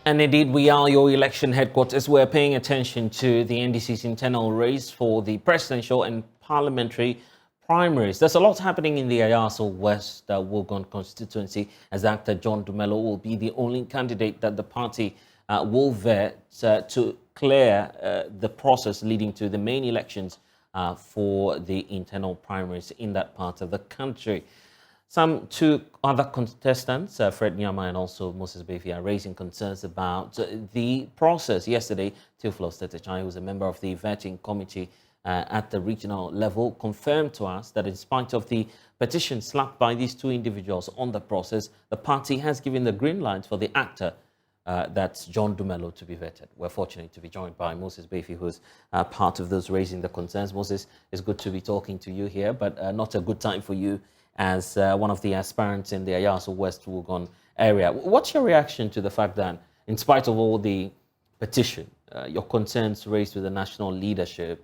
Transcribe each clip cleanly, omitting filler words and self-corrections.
And indeed, we are your election headquarters. We're paying attention to the NDC's internal race for the presidential and parliamentary primaries. There's a lot happening in the Ayawaso West Wuogon constituency, as actor John Dumelo will be the only candidate that the party will vet to clear the process leading to the main elections for the internal primaries in that part of the country. Some two other contestants, Fred Nyama and also Moses Baafi, are raising concerns about the process. Yesterday, Theophilus Tetechai, who is a member of the vetting committee at the regional level, confirmed to us that in spite of the petition slapped by these two individuals on the process, the party has given the green light for the actor, that's John Dumelo, to be vetted. We're fortunate to be joined by Moses Baafi, who's part of those raising the concerns. Moses, it's good to be talking to you here, but not a good time for you as one of the aspirants in the Ayawaso West Wuogon area. What's your reaction to the fact that, in spite of all the petition, your concerns raised with the national leadership,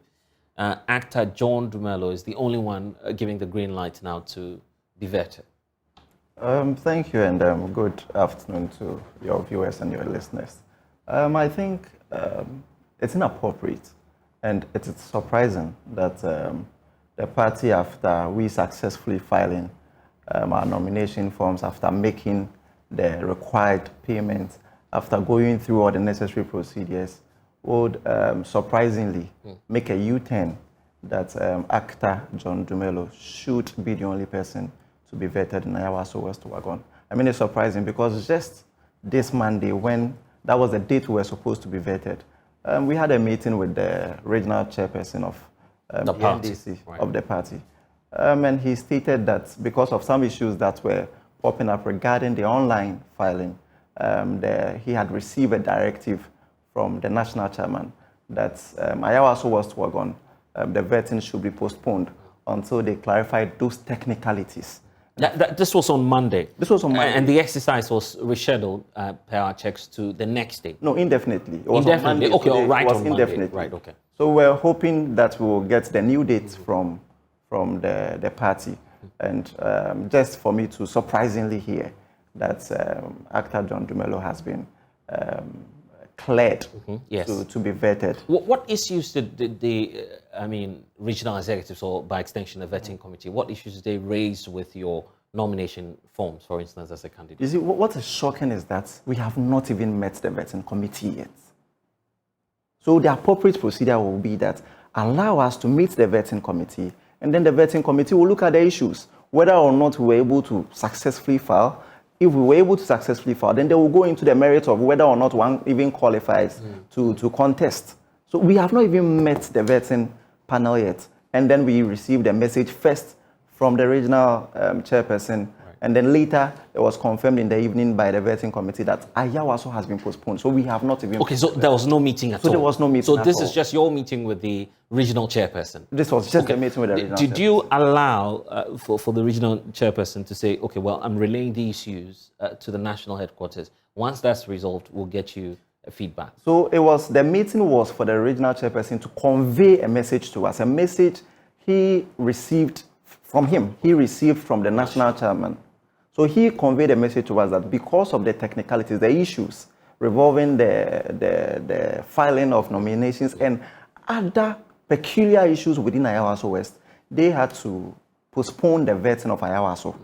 actor John Dumelo is the only one giving the green light now to be vetted? Thank you, and good afternoon to your viewers and your listeners. I think it's inappropriate, and it is surprising that the party, after we successfully filing our nomination forms, after making the required payments, after going through all the necessary procedures, would surprisingly make a U-turn that actor John Dumelo should be the only person to be vetted in Ayawaso West Wuogon. I mean, it's surprising because just this Monday, when that was the date we were supposed to be vetted, we had a meeting with the regional chairperson of the NDC, right, of the party. And he stated that because of some issues that were popping up regarding the online filing, he had received a directive from the national chairman that Ayawaso West Wuogon, the vetting should be postponed until they clarified those technicalities. This was on Monday. This was on Monday. And the exercise was rescheduled per our checks to the next day. No, indefinitely. It was indefinitely. On Monday, okay, so right. It was on indefinitely. Monday. Right. Okay. So we're hoping that we will get the new date from the party, and just for me to surprisingly hear that actor John Dumelo has been cleared yes, to be vetted. What issues did the regional executives, or by extension the vetting committee, what issues did they raise with your nomination forms, for instance, as a candidate? You see, what is shocking is that we have not even met the vetting committee yet. So the appropriate procedure will be that allow us to meet the vetting committee, and then the vetting committee will look at the issues, whether or not we were able to successfully file. If we were able to successfully file, then they will go into the merit of whether or not one even qualifies to contest. So we have not even met the vetting panel yet. And then we received a message first from the regional chairperson, and then later it was confirmed in the evening by the vetting committee that Ayawaso has been postponed. So we have not even... Okay, so there was no meeting at all? So there was no meeting So at this all. is just your meeting with the regional chairperson? This was just the meeting with the regional chairperson. Did you allow for the regional chairperson to say, okay, well, I'm relaying the issues to the national headquarters. Once that's resolved, we'll get you feedback? So the meeting was for the regional chairperson to convey a message to us, a message he received from him. He received from the national chairman. So he conveyed a message to us that because of the technicalities, the issues revolving the filing of nominations and other peculiar issues within Ayawaso West, they had to postpone the vetting of Ayawaso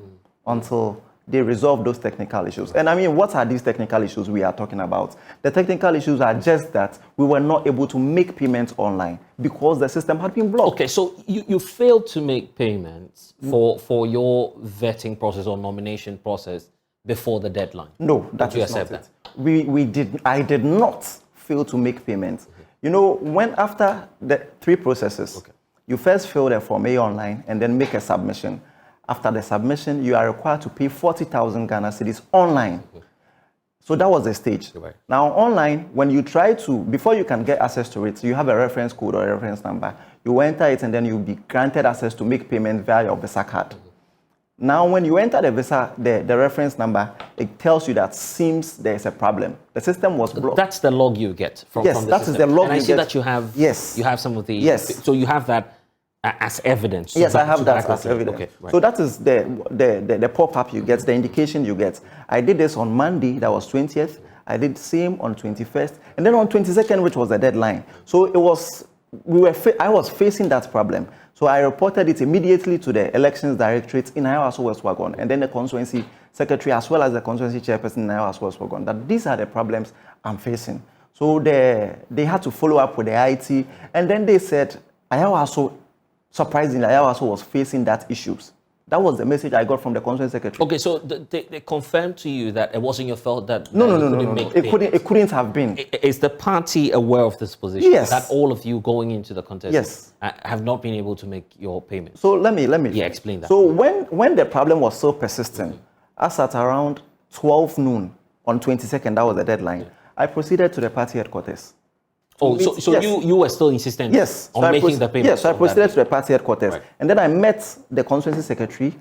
until they resolve those technical issues. And I mean, what are these technical issues we are talking about? The technical issues are just that we were not able to make payments online because the system had been blocked. Okay, so you failed to make payments for your vetting process or nomination process before the deadline? No, that is not it. I did not fail to make payments. You know, when after the 3 processes, you first fill the Form A online and then make a submission. After the submission, you are required to pay 40,000 Ghana cedis online. So that was the stage. Right. Now, online, when you try to, before you can get access to it, you have a reference code or a reference number. You enter it, and then you'll be granted access to make payment via your Visa card. Now, when you enter the Visa, the reference number, it tells you that seems there is a problem. The system was blocked. That's the log you get from the system. Yes, that is the log and I see that you have, you have some of the... Yes. So you have that as evidence. Yes, I have that as evidence. Okay, right. So that is the pop-up you get, the indication you get. I did this on Monday, that was 20th. I did the same on 21st, and then on 22nd, which was the deadline. So it was, I was facing that problem. So I reported it immediately to the Elections Directorate in Ayawaso West Wagon, and then the constituency secretary as well as the constituency chairperson in Ayawaso West Wagon, that these are the problems I'm facing. So they had to follow up with the IT, and then they said Ayawaso, surprisingly, Ayawaso was facing that issues. That was the message I got from the constituency secretary. Okay, so they confirmed to you that it wasn't your fault that No. It couldn't have been. Is the party aware of this position? Yes. That all of you going into the contest yes. Have not been able to make your payment? So let me explain that. So when the problem was so persistent, as at around 12 noon on 22nd, that was the deadline, I proceeded to the party headquarters. Oh, so yes. you were still insistent on making the payment? Yes, so I proceeded to the party headquarters. Right. And then I met the constituency secretary,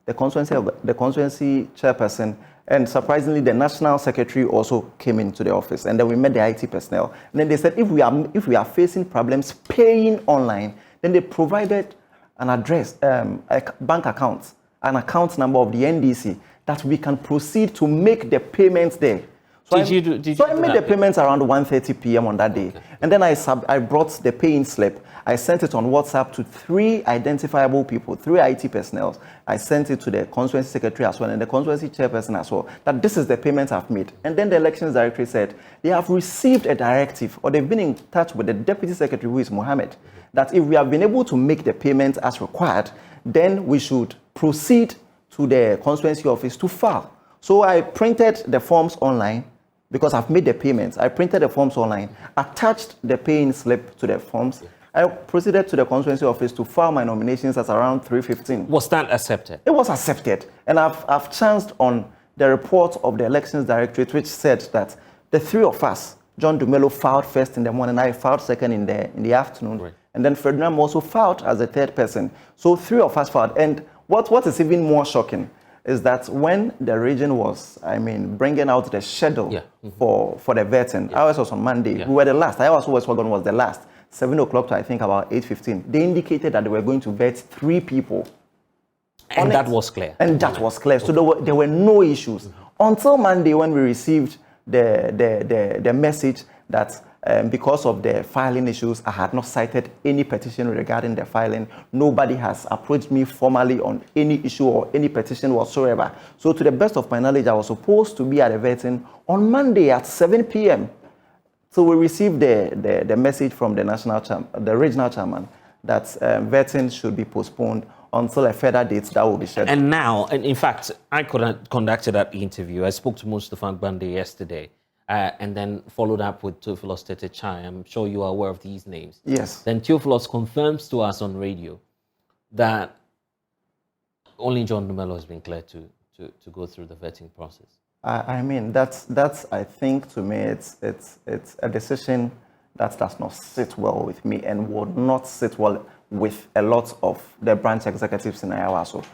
the constituency chairperson, and surprisingly, the national secretary also came into the office. And then we met the IT personnel. And then they said, if we are facing problems paying online, then they provided an address, a bank account, an account number of the NDC that we can proceed to make the payments there. So I made the payments around 1:30 p.m. on that day. Okay. And then I brought the paying slip. I sent it on WhatsApp to 3 identifiable people, 3 IT personnel. I sent it to the constituency secretary as well and the constituency chairperson as well, that this is the payment I've made. And then the elections directory said they have received a directive, or they've been in touch with the deputy secretary, who is Mohammed, that if we have been able to make the payment as required, then we should proceed to the constituency office to file. So I printed the forms online, because I've made the payments. I printed the forms online, attached the paying slip to the forms. I proceeded to the constituency office to file my nominations at around 3:15. Was that accepted? It was accepted. And I've chanced on the report of the Elections Directorate, which said that the 3 of us, John Dumelo filed first in the morning, I filed second in the afternoon. Right. And then Ferdinand also filed as a 3rd person. So 3 of us filed. And what is even more shocking is that when the region was, bringing out the schedule for the vetting, ours was on Monday, we were the last. Ayawaso West Wagon was the last, 7 o'clock to I think about 8:15. They indicated that they were going to vet 3 people. And that was clear. And that was clear. So there were no issues. Until Monday, when we received the message that because of the filing issues, I had not cited any petition regarding the filing. Nobody has approached me formally on any issue or any petition whatsoever. So to the best of my knowledge, I was supposed to be at a vetting on Monday at 7 p.m. So we received the message from the regional chairman that vetting should be postponed until a further date that will be scheduled. And now, and in fact, I conducted that interview. I spoke to Mustafa Gbande yesterday. And then followed up with Theophilus Tetechai. I'm sure you are aware of these names. Yes. Then Theophilus confirms to us on radio that only John Dumelo has been cleared to go through the vetting process. That's I think to me it's a decision that does not sit well with me and would not sit well with a lot of the branch executives in Ayawaso.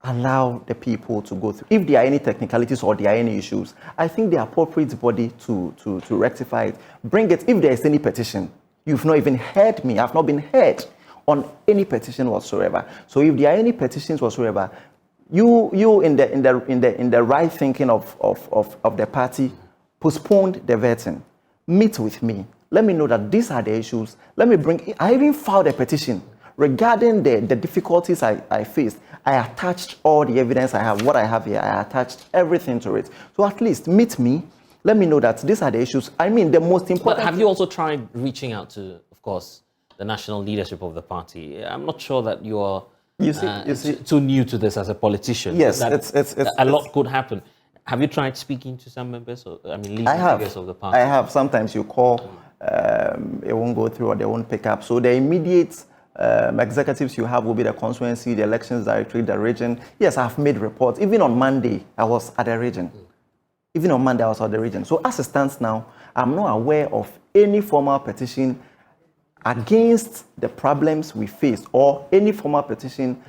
Allow the people to go through. If there are any technicalities or there are any issues, I think the appropriate body to rectify it, bring it. If there is any petition, you've not even heard me. I've not been heard on any petition whatsoever. So if there are any petitions whatsoever, you in the right thinking of the party, postponed the vetting. Meet with me. Let me know that these are the issues. I even filed a petition regarding the difficulties I faced. I attached all the evidence I have, what I have here, I attached everything to it. So at least meet me, let me know that these are the issues. The most important... But have you also tried reaching out to, of course, the national leadership of the party? I'm not sure that you are too new to this as a politician. Yes, a lot could happen. Have you tried speaking to some members, leading figures of the party? I have. Sometimes you call, it won't go through or they won't pick up. So the immediate... executives you have will be the constituency, the elections directory, the region. Yes, I've made reports. Even on Monday, I was at the region. So as it stands now, I'm not aware of any formal petition against the problems we faced or any formal petition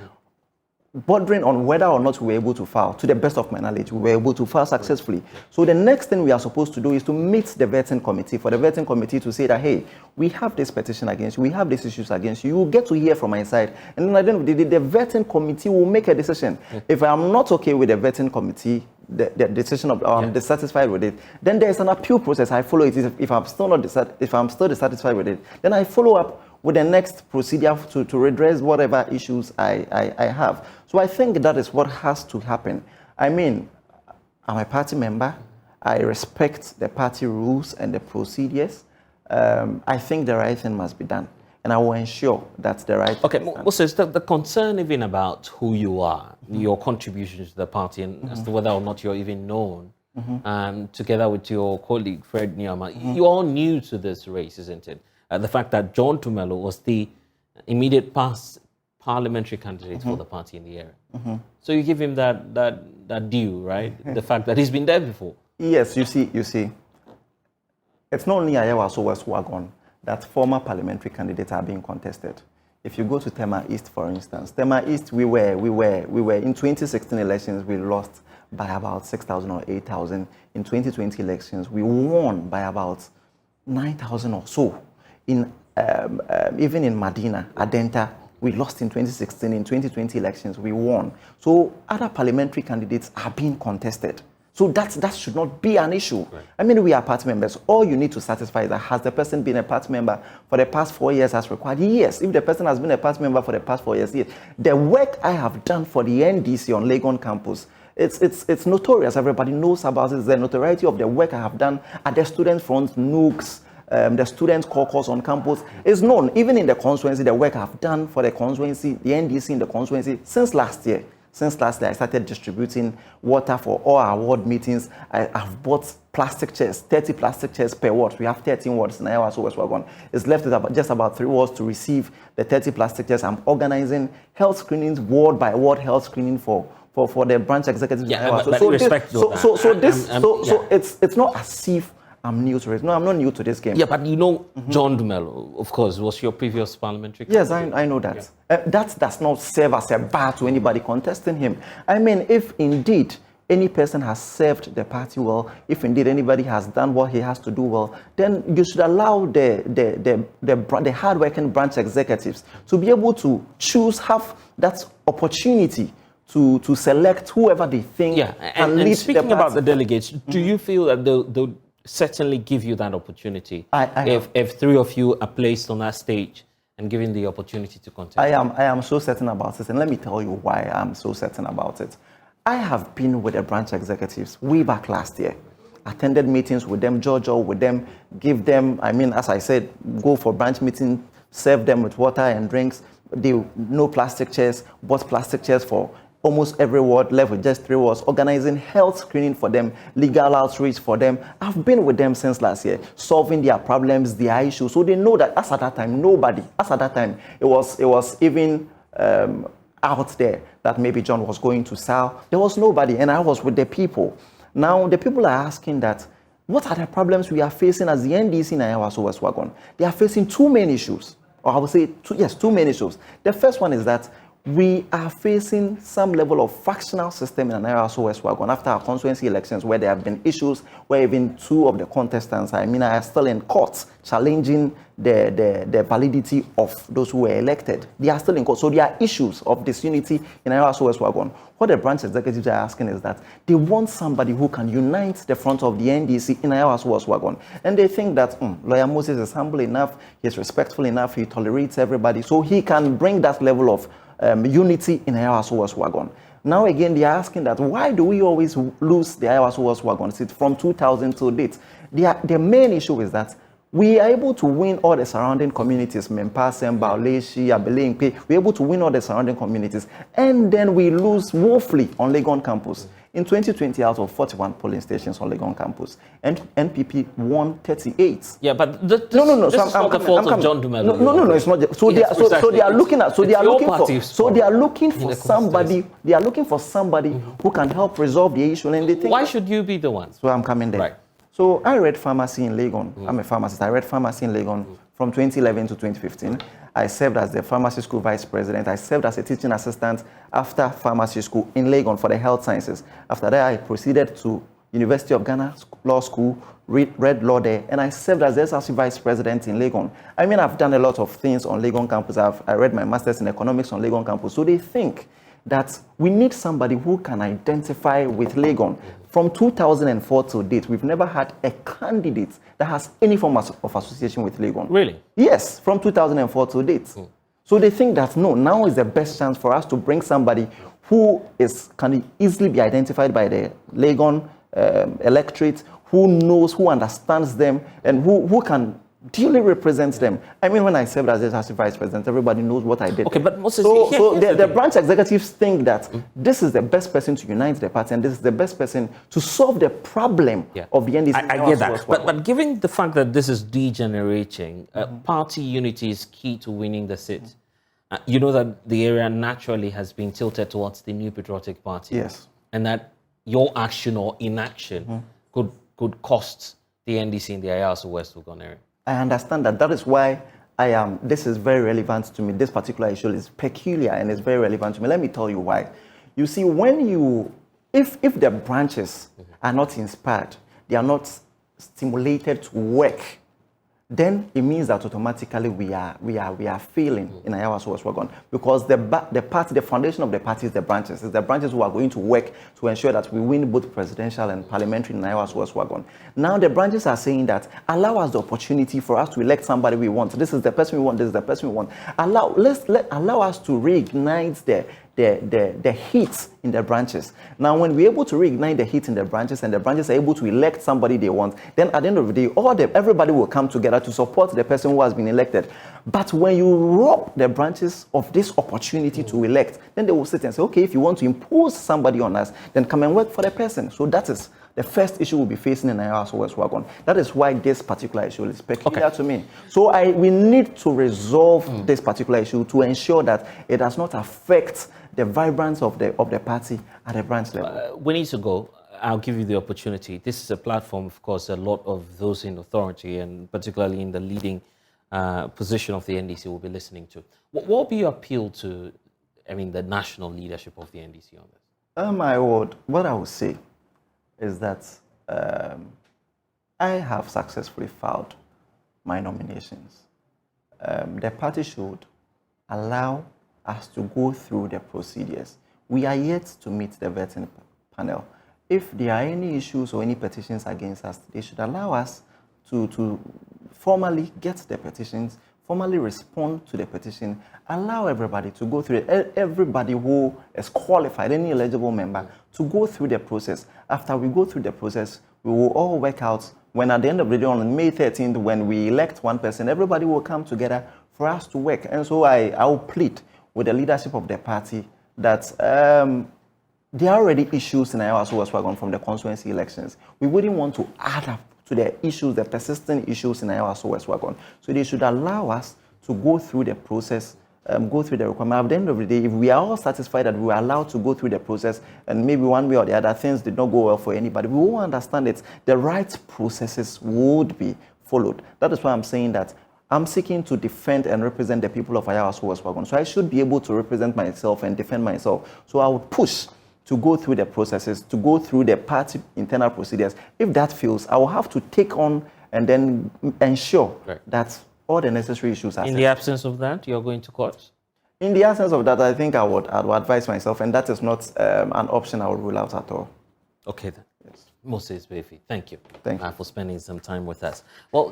bordering on whether or not we were able to file. To the best of my knowledge, we were able to file successfully. So the next thing we are supposed to do is to meet the vetting committee, for the vetting committee to say that, hey, we have this petition against you, we have these issues against you, you will get to hear from my side. And then the vetting committee will make a decision. If I'm not okay with the vetting committee, the decision of I'm dissatisfied with it, then there's an appeal process. I follow it. If I'm still not dissatisfied with it, then I follow up with the next procedure to redress whatever issues I have. So I think that is what has to happen. I mean, I'm a party member. I respect the party rules and the procedures. I think the right thing must be done, and I will ensure that the right thing is done. Moses, the concern even about who you are, your contributions to the party, and as to whether or not you're even known, together with your colleague Fred Nyama, you're all new to this race, isn't it? The fact that John Tumelo was the immediate past parliamentary candidate for the party in the area. So you give him that due, right? The fact that he's been there before. Yes, you see, it's not only Ayawaso West Wagon that former parliamentary candidates are being contested. If you go to Tema East, for instance, Tema East, we were in 2016 elections, we lost by about 6,000 or 8,000. In 2020 elections, we won by about 9,000 or so. Even in Medina, Adenta, we lost in 2016. In 2020 elections, we won. So other parliamentary candidates are being contested. So that should not be an issue. Right. I mean, we are party members. All you need to satisfy is that has the person been a party member for the past 4 years as required? Yes. If the person has been a party member for the past 4 years, yes. The work I have done for the NDC on Legon campus, it's notorious. Everybody knows about it. The notoriety of the work I have done at the student front, NUCs, the student caucus on campus is known. Even in the constituency, the work I've done for the constituency, the NDC in the constituency, since last year. Since last year, I started distributing water for all our ward meetings. I've bought plastic chairs, 30 plastic chairs per ward. We have 13 wards in Ayawaso West Wagon. It's left with just about 3 wards to receive the 30 plastic chairs. I'm organizing health screenings, ward by ward health screening for the branch executives. Yeah, it's not as if I'm new to it. No, I'm not new to this game. Yeah, but you know, John Dumelo, of course, was your previous parliamentary candidate. Yes, I know that. Yeah. That does not serve as a bar to anybody contesting him. I mean, if indeed any person has served the party well, if indeed anybody has done what he has to do well, then you should allow the hard-working branch executives to be able to choose, have that opportunity to select whoever they think can lead the party. Speaking about the delegates, do you feel that they'll certainly give you that opportunity if 3 of you are placed on that stage and given the opportunity to contest? I am so certain about it, and let me tell you why I'm so certain about it. I have been with the branch executives way back last year, attended meetings with them, Jojo with them, give them, I mean, as I said, go for branch meetings, serve them with water and drinks. No plastic chairs, bought plastic chairs for almost every ward, left with just 3 wards, organizing health screening for them, legal outreach for them. I've been with them since last year, solving their problems, their issues. So they know that as at that time, it was even out there that maybe John was going to sell. There was nobody, and I was with the people. Now, the people are asking that, what are the problems we are facing as the NDC in Ayawaso West Wagon? They are facing 2 main issues, or I would say, 2 main issues. The first one is that we are facing some level of factional system in Ayawaso West Wagon after our constituency elections, where there have been issues where even 2 of the contestants, are still in court challenging the validity of those who were elected. They are still in court. So there are issues of disunity in Ayawaso West Wagon. What the branch executives are asking is that they want somebody who can unite the front of the NDC in Ayawaso West Wagon. And they think that Lawyer Moses is humble enough, he's respectful enough, he tolerates everybody, so he can bring that level of unity in Ayawaso West Wagon. Now again, they are asking that why do we always lose the Ayawaso West Wagon seat from 2000 to date? The main issue is that we are able to win all the surrounding communities, Mempasem, Baoleshi, Abelingpe, we're able to win all the surrounding communities, and then we lose woefully on Legon campus. In 2020, out of 41 polling stations on Legon campus, and NPP won 38. Yeah, but this is not the fault of John Dumelo. No, it's not. So they are looking for somebody. They are looking for somebody who can help resolve the issue, and they think. Why should you be the one? So I'm coming there. Right. So I read pharmacy in Legon. I'm a pharmacist. I read pharmacy in Legon from 2011 to 2015. I served as the pharmacy school vice president. I served as a teaching assistant after pharmacy school in Legon for the health sciences. After that, I proceeded to University of Ghana Law School, read law there, and I served as the SRC vice president in Legon. I've done a lot of things on Legon campus. I read my master's in economics on Legon campus. So they think that we need somebody who can identify with Legon. From 2004 to date, we've never had a candidate that has any form of association with Legon. Really? Yes, from 2004 to date. So they think that no, now is the best chance for us to bring somebody who can easily be identified by the Legon electorate, who knows, who understands them, and who can duly represents them. I mean, when I served as a vice president, everybody knows what I did. Okay, but Moses, so the branch executives think that this is the best person to unite the party, and this is the best person to solve the problem of the NDC. I get that. But given the fact that this is degenerating, party unity is key to winning the seat. You know that the area naturally has been tilted towards the New Patriotic Party. Yes. And that your action or inaction could cost the NDC in the Ayawaso West Wugon area. I understand that. That is why this is very relevant to me. This particular issue is peculiar and it's very relevant to me. Let me tell you why. You see, if the branches are not inspired, they are not stimulated to work, then it means that automatically we are failing in Ayawaso West Wugon, because the foundation of the party is the branches. It's the branches who are going to work to ensure that we win both presidential and parliamentary in Ayawaso West Wugon. Now the branches are saying that allow us the opportunity for us to elect somebody we want. This is the person we want. This is the person we want. Allow us to reignite the heat in the branches. Now, when we're able to reignite the heat in the branches and the branches are able to elect somebody they want, then at the end of the day, everybody will come together to support the person who has been elected. But when you rob the branches of this opportunity to elect, then they will sit and say, okay, if you want to impose somebody on us, then come and work for the person. So that is the first issue we'll be facing in Ayawaso West Wugon. That is why this particular issue is peculiar to me. So we need to resolve this particular issue to ensure that it does not affect the vibrance of the party at the branch level. We need to go. I'll give you the opportunity. This is a platform, of course, a lot of those in authority and particularly in the leading position of the NDC will be listening to. What will be your appeal to, the national leadership of the NDC on this? What I would say is that I have successfully filed my nominations. The party should allow us to go through the procedures. We are yet to meet the vetting panel. If there are any issues or any petitions against us, they should allow us to formally get the petitions, formally respond to the petition, allow everybody to go through it, everybody who is qualified, any eligible member, to go through the process. After we go through the process, we will all work out when at the end of the day, on May 13th, when we elect one person, everybody will come together for us to work. And so I will plead with the leadership of the party that there are already issues in Ayawaso West Wugon from the constituency elections. We wouldn't want to add up to the issues, the persistent issues in Ayawaso West Wugon. So they should allow us to go through the process, go through the requirement. At the end of the day, if we are all satisfied that we are allowed to go through the process and maybe one way or the other things did not go well for anybody, we will understand that the right processes would be followed. That is why I'm saying that I'm seeking to defend and represent the people of Ayawaso West Wugon. So I should be able to represent myself and defend myself. So I would push to go through the processes, to go through the party internal procedures. If that fails, I will have to take on and then ensure that all the necessary issues are In set. the absence of that, you're going to court? In the absence of that, I think I would advise myself, and that is not an option I would rule out at all. Okay then. Yes. Moses Baafi, thank you. Thank you For spending some time with us. Well,